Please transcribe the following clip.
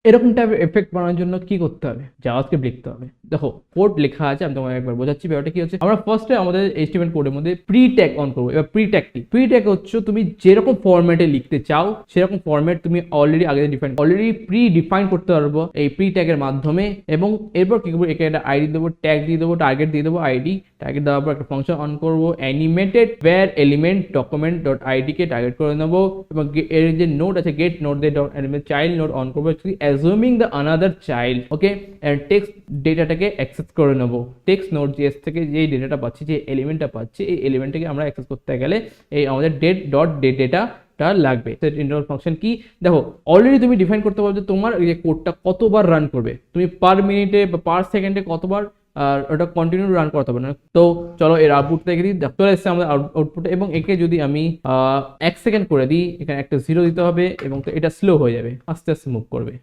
এরকম টাইপের এফেক্ট বানানোর জন্য কি করতে হবে, জাভাস্ক্রিপ্ট লিখতে হবে। দেখো কোড লেখা আছে, আমি তোমাকে একবার বোঝাচ্ছি ব্যাপারটা কি হচ্ছে। আমরা ফার্স্টে আমাদের এইচটিএমএল কোডের মধ্যে প্রি ট্যাগ অন করবো। এবার প্রি ট্যাগ কি? প্রি ট্যাগ হচ্ছে তুমি যেরকম ফরম্যাটে লিখতে চাও সেরকম ফরম্যাট তুমি অলরেডি প্রি ডিফাইন করতে পারবো এই প্রি ট্যাগের মাধ্যমে। এবং এরপর কি করবো, এখানে একটা আইডি দেবো, ট্যাগ দিয়ে দেবো, টার্গেট দিয়ে দেবো, আইডি টার্গেট দেওয়ার পর একটা ফাংশন অন করবো, animated var element document dot ID কে টার্গেট করে নেবো। এবং এর যে নোড আছে গেট নোড দিয়ে dot animate child node on করবো, assuming the another child, okay. And text ডেটাটাকে অ্যাক্সেস করে নেবো। টেক্সট নোড জিএস থেকে যে ডেটাটা পাচ্ছি, যে এলিমেন্টটা পাচ্ছি, এই এলিমেন্টটাকে আমরা অ্যাক্সেস করতে গেলে এই আমাদের ডেট ডট ডেটা লাগবে। সেট ইন্টারনাল ফাংশন কি? দেখো অলরেডি তুমি ডিফাইন করতে পারো যে তোমার এই কোডটা কতবার রান করবে, তুমি পার মিনিটে বা পার সেকেন্ডে কতবার আর ওটা কন্টিনিউ রান করতে হবে না। তো চলো এর আউটপুট দেখে দিই। চলে এসেছে আমাদের আউটপুট। এবং একে যদি আমি 1 সেকেন্ড করে দিই, এখানে একটা 0 দিতে হবে এবং এটা স্লো হয়ে যাবে, আস্তে আস্তে মুভ করবে।